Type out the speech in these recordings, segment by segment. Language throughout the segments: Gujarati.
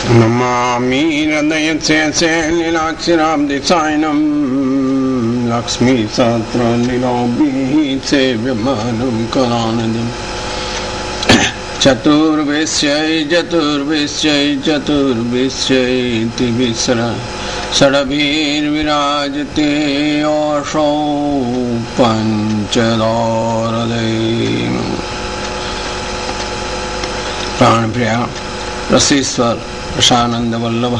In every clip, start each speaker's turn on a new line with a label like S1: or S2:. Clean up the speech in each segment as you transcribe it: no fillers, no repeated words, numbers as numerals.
S1: नमामि हृदयस्य लीलाक्षराब्धिसायनं लक्ष्मीसहस्रलीलाभिसेव्यमानं कलानिधिं चतुर्विश्यै षडभिर्विराजते ओषौ पंचदौरदे। प्राणप्रिया रसीश्वर રસાનંદ વલ્લભ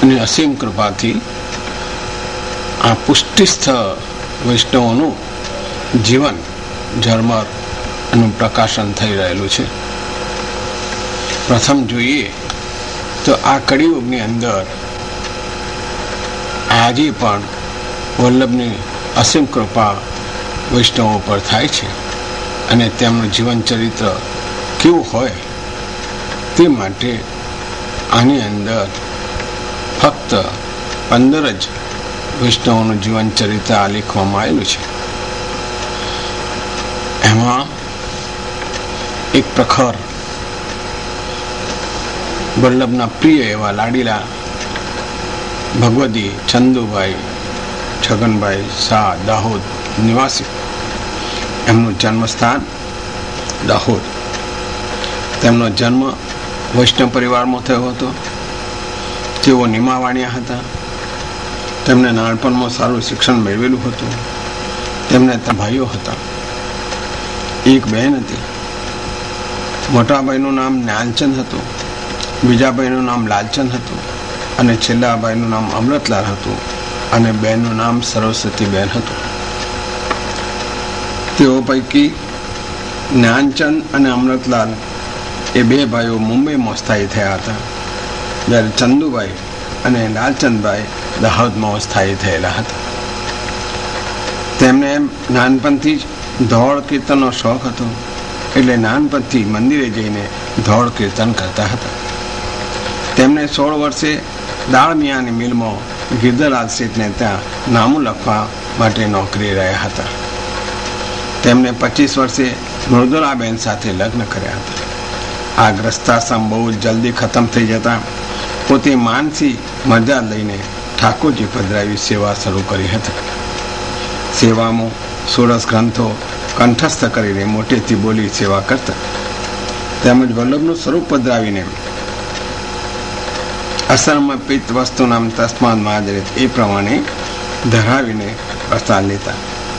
S1: અને અસીમ કૃપાથી આ પુષ્ટિસ્થ વૈષ્ણવોનું જીવન ઝરમરનું પ્રકાશન થઈ રહેલું છે. પ્રથમ જોઈએ તો આ કળિયુગની અંદર આજે પણ વલ્લભની અસીમ કૃપા વૈષ્ણવો પર થાય છે અને તેમનું જીવન ચરિત્ર કેવું હોય તે માટે આની અંદર ફક્ત 15 જ વૈષ્ણવોનું જીવન ચરિત્ર આલેખવામાં આવેલું છે. એમાં એક પ્રખર વલ્લભના પ્રિય એવા લાડીલા ભગવતી ચંદુભાઈ છગનભાઈ શાહ દાહોદ નિવાસી, એમનું જન્મસ્થાન દાહોદ. તેમનો જન્મ વૈષ્ણવ પરિવારમાં થયો હતો. તેઓ નિમાવાણિયા હતા. તેમને નાનપણમાં સારું શિક્ષણ મેળવેલું હતું. તેમને ભાઈઓ હતા. એક બહેન હતી. મોટા ભાઈનું નામ જ્ઞાનચંદ હતું, બીજા ભાઈનું નામ લાલચંદ હતું અને છેલ્લા ભાઈનું નામ અમૃતલાલ હતું અને બહેનનું નામ સરસ્વતીબેન હતું. તેઓ પૈકી જ્ઞાનચંદ અને અમૃતલાલ એ બે ભાઈઓ મુંબઈમાં સ્થાયી થયા હતા, જ્યારે ચંદુભાઈ અને લાલચંદભાઈ દાહોદમાં સ્થાયી થયેલા હતા. તેમને નાનપણથી જ ધોળ કીર્તનનો શોખ હતો, એટલે નાનપણથી મંદિરે જઈને ધોળ કીર્તન કરતા હતા. તેમને 16 વર્ષે દાળમિયાની મિલમાં ગિરધરલાલ શેઠને ત્યાં નામું લખવા માટે નોકરી રહ્યા હતા. તેમને 25 વર્ષે મૃદુલાબેન સાથે લગ્ન કર્યા હતા. આ ગ્રસ્તાશ્રમ બહુ જલ્દી ખતમ થઈ જતા પોતે માનસી મરજા લઈને ઠાકોરજી પધરાવી સેવા શરૂ કરી હતી. સેવામાં 16 ગ્રંથો કંઠસ્થ કરીને મોટેથી બોલી સેવા કરતા, તેમજ વલ્લભનું સ્વરૂપ પધરાવીને અસરમાં પિત્ત વસ્તુ નામ તસ્માદ માજરેત એ પ્રમાણે ધરાવીને પ્રસાદ લેતા.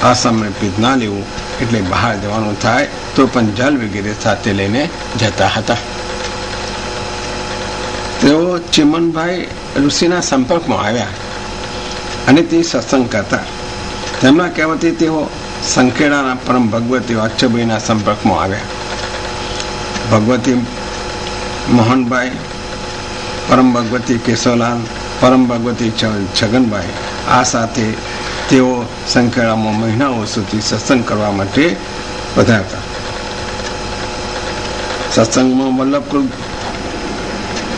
S1: અસમય પિત્ત ના લેવું એટલે બહાર જવાનું થાય તો પણ જલ વગેરે સાથે લઈને જતા હતા. તેઓ ચિમનભાઈ ઋષિના સંપર્કમાં આવ્યા અને તે સત્સંગ કરતા. તેમના કહેવાથી તેઓ સંખેડાના પરમ ભગવતી અચ્છભાઈના સંપર્કમાં આવ્યા. ભગવતી મોહનભાઈ, પરમ ભગવતી કેશવલાલ, પરમ ભગવતી છગનભાઈ, આ સાથે તેઓ સંખેડામાં મહિનાઓ સુધી સત્સંગ કરવા માટે પધારતા. સત્સંગમાં વલ્લભકૃત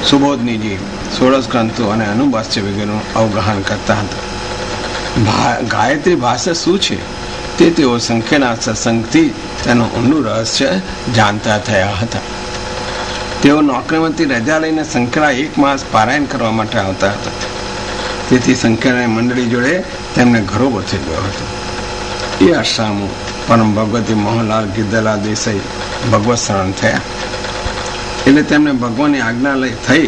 S1: સુબોધનીજી 16 ગ્રંથો અને અનુભાષ્ય વગેરેનું અવગાહન કરતા હતા. ગાયત્રી ભાષા શું છે તે તેઓ સંખ્યાના સત્સંગથી તેનું ઊંડું રહસ્ય જાણતા થયા હતા. તેઓ નોકરીમાંથી રજા લઈને સંખ્યા 1 માસ પારાયણ કરવા માટે આવતા હતા. તેથી સંખ્યાની મંડળી જોડે તેમને ઘરોબો થઈ ગયો હતો. એ આશ્રમમાં પરમ ભગવતી મોહનલાલ ગિરધરલાલ દેસાઈ ભગવત શરણ થયા. એટલે તેમને ભગવાનની આજ્ઞા થઈ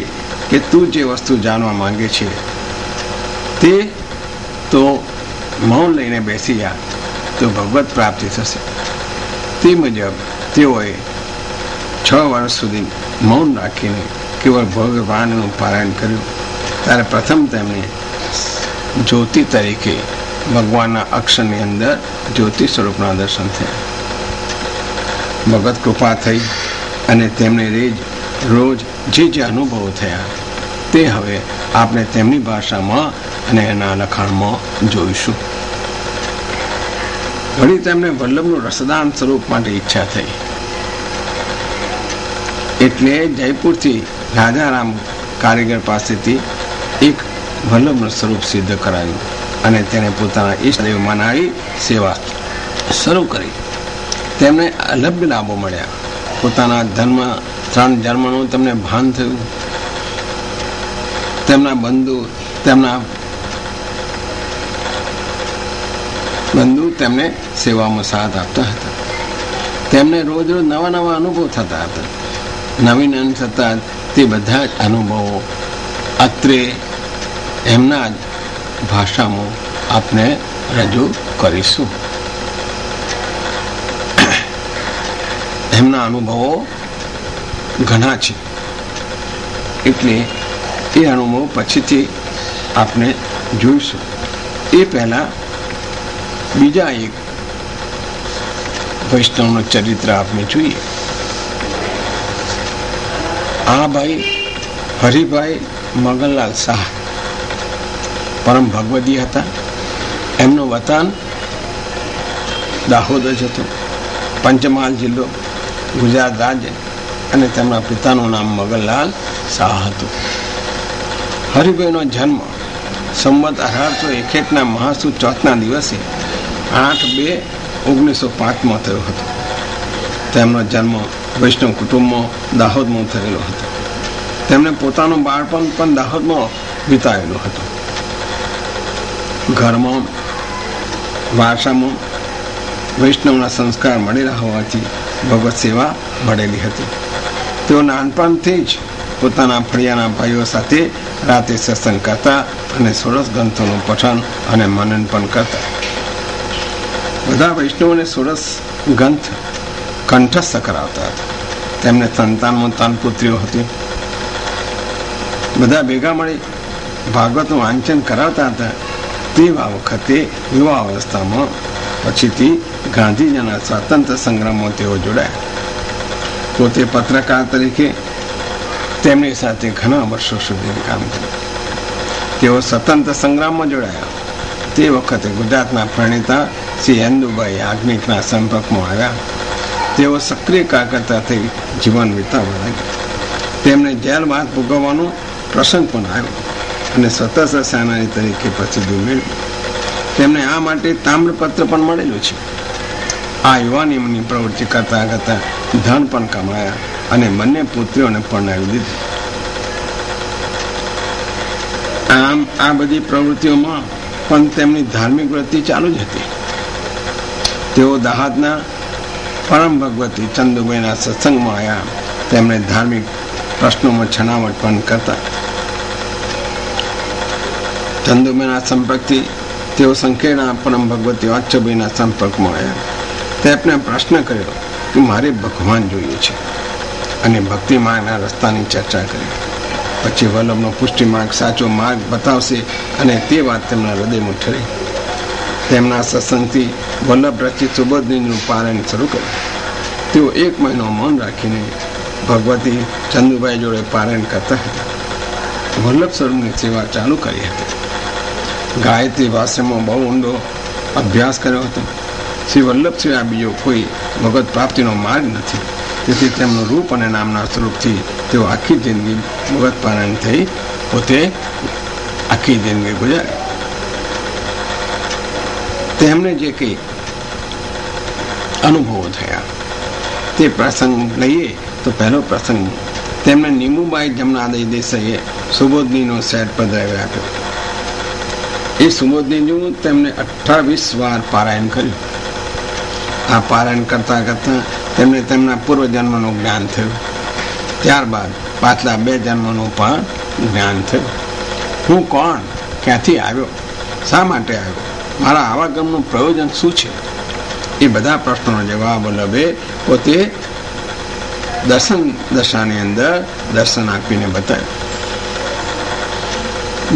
S1: કે તું જે વસ્તુ જાણવા માંગે છે તે તો મૌન લઈને બેસી જા, તો ભગવત પ્રાપ્તિ થશે. તે મુજબ તેઓએ 6 વર્ષ સુધી મૌન રાખીને કેવળ ભગવાનનું પારાયણ કર્યું. ત્યારે પ્રથમ તેમને જ્યોતિ તરીકે ભગવાનના અક્ષરની અંદર જ્યોતિ સ્વરૂપના દર્શન થયા. ભગવત કૃપા થઈ અને તેમને રોજ જે અનુભવો થયા તે હવે આપણે તેમની ભાષામાં અને એના લખાણમાં જોઈશું. વળી તેમને વલ્લભનું રસદાન સ્વરૂપ માટે ઈચ્છા થઈ, એટલે જયપુરથી રાજારામ કારીગર પાસેથી એક વલ્લભનું સ્વરૂપ સિદ્ધ કરાયું અને તેને પોતાના ઈષ્ટદેવ મનાવી સેવા શરૂ કરી. તેમને અલભ્ય લાભો મળ્યા. પોતાના ધર્મ 3 જન્મનું તેમને ભાન થયું. તેમના બંધુ તેમને સેવામાં સાથ આપતા હતા. તેમને રોજ રોજ નવા નવા અનુભવ થતા હતા. નવીન થતા તે બધા જ અનુભવો અત્રે એમના જ ભાષામાં આપને રજૂ કરીશું. એમના અનુભવો ઘણા છે, એટલે એ અનુભવ પછીથી આપણે જોઈશું. એ પહેલા બીજા એક વૈષ્ણવનું ચરિત્ર આપણે જોઈએ. આ ભાઈ હરિભાઈ મગનલાલ શાહ પરમ ભગવદી હતા. એમનું વતન દાહોદ જ હતું, પંચમહાલ જિલ્લો, ગુજરાત રાજ્ય. અને તેમના પિતાનું નામ મગનલાલ શાહ હતું. હરિભાઈનો જન્મ સંવત 1861 મહાસુદ ચોથના દિવસે 8/2/1905 થયો હતો. તેમનો જન્મ વૈષ્ણવ કુટુંબમાં દાહોદમાં થયેલો હતો. તેમણે પોતાનું બાળપણ પણ દાહોદમાં વિતાવેલું હતું. ઘરમાં વારસામાં વૈષ્ણવના સંસ્કાર મળેલા હોવાથી ભગવત સેવા મળેલી હતી. તેઓ નાનપણથી જ પોતાના ફળિયાના ભાઈઓ સાથે રાતે સત્સંગ કરતા અને 16 ગ્રંથોનું પઠન અને મનન પણ કરતા. બધા વૈષ્ણવોને 16 ગ્રંથ કંઠસ્થ કરાવતા હતા. તેમને સંતાનમાં 3 પુત્રીઓ હતી. બધા ભેગા મળી ભાગવતનું વાંચન કરાવતા હતા. તેવા વખતે યુવા અવસ્થામાં પછીથી ગાંધીજીના સ્વાતંત્ર્ય સંગ્રામમાં તેઓ જોડાયા. પોતે પત્રકાર તરીકે તેમની સાથે ઘણા વર્ષો સુધી કામ કર્યું. તેઓ સ્વતંત્ર સંગ્રામમાં જોડાયા. તે વખતે ગુજરાતના પ્રણેતા શ્રી હેન્દુભાઈ યાજ્ઞિકના સંપર્કમાં આવ્યા. તેઓ સક્રિય કાર્યકર્તા થઈ જીવન વિતાવવા લાગ્યા. તેમને જેલવાસ ભોગવવાનો પ્રસંગ પણ આવ્યો અને સતત સેનાની તરીકે પ્રસિદ્ધિ મેળવી. તેમને આ માટે તામ્રપત્ર પણ મળેલું છે. આ યુવાનીની પ્રવૃત્તિ કરતા કરતા ધન પણ કમાયા અને બંને પુત્રીઓને પરણાવી દીધી. આમ આ બધી પ્રવૃત્તિઓમાં પણ તેમની ધાર્મિક વૃત્તિ ચાલુ જ હતી. તેઓ દાહોદના પરમ ભગવતી ચંદુભાઈના સત્સંગમાં આવ્યા. તેમણે ધાર્મિક પ્રશ્નોમાં છણાવટ પણ કરતા. ચંદુભાઈના સંપર્કથી તેઓ સંકેના પરમ ભગવતી વાત્સભાઈના સંપર્કમાં આવ્યા. તેમણે પ્રશ્ન કર્યો કે મારે ભગવાન જોઈએ છે અને ભક્તિ માર્ગના રસ્તાની ચર્ચા કરી. પછી વલ્લભનો પુષ્ટિ માર્ગ સાચો માર્ગ બતાવશે અને તે વાત તેમના હૃદયમાં ઠરી. તેમના સત્સંગથી વલ્લભ રચિત સુબોધનીનું પારાયણ શરૂ કર્યું. તેઓ 1 મહિનો મૌન રાખીને ભગવતી ચંદુભાઈ જોડે પારાયણ કરતા હતા. વલ્લભ સ્વરૂપની સેવા ચાલુ કરી હતી. ગાયત્રી ભાષામાં બહુ ઊંડો અભ્યાસ કર્યો હતો. શ્રી વલ્લભ સિવાય બીજો કોઈ ભગવત પ્રાપ્તિનો માર્ગ નથી. તેથી તેમનું રૂપ અને નામના સ્વરૂપથી તેઓ આખી જિંદગી ભગવત પારાયણ થઈ પોતે આખી જિંદગી ગુજારી. તેમને જે કંઈ અનુભવો થયા તે પ્રસંગ લઈએ તો પહેલો પ્રસંગ તેમને નીમુબાઈ જમનાદાઈ દેસાઈએ સુબોધનીનો સેટ પધરાવી આપ્યો. એ સુબોધનીનું તેમને 28 વાર પારાયણ કર્યું. આ પારાયણ કરતા કરતા તેમને તેમના પૂર્વજન્મનું જ્ઞાન થયું. ત્યારબાદ પાછલા 2 જન્મનું પણ જ્ઞાન થયું. હું કોણ, ક્યાંથી આવ્યો, શા માટે આવ્યો, મારા આવાગમનું પ્રયોજન શું છે, એ બધા પ્રશ્નોનો જવાબ વલ્લભે પોતે દર્શન દશાની અંદર દર્શન આપીને બતાવ્યું.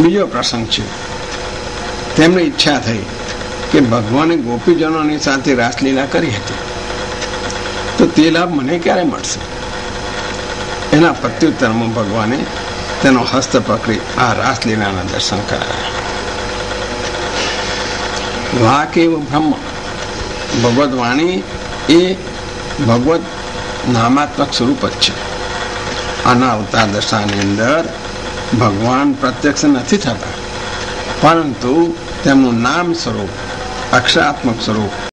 S1: બીજો પ્રસંગ છે. તેમને ઈચ્છા થઈ કે ભગવાને ગોપીજનોની સાથે રાસલીલા કરી હતી, તો તે લાભ મને ક્યારે મળશે? એના પ્રત્યુત્તરમાં ભગવાને તેનો હસ્ત પકડી આ રાસલીલાના દર્શન કરાવ્યા. વાક એવું બ્રહ્મ, ભગવત વાણી એ ભગવત નામાત્મક સ્વરૂપ જ છે. આના અવતાર દશાની અંદર ભગવાન પ્રત્યક્ષ નથી થતા, પરંતુ તેમનું નામ સ્વરૂપ, અક્ષરાત્મક સ્વરૂપ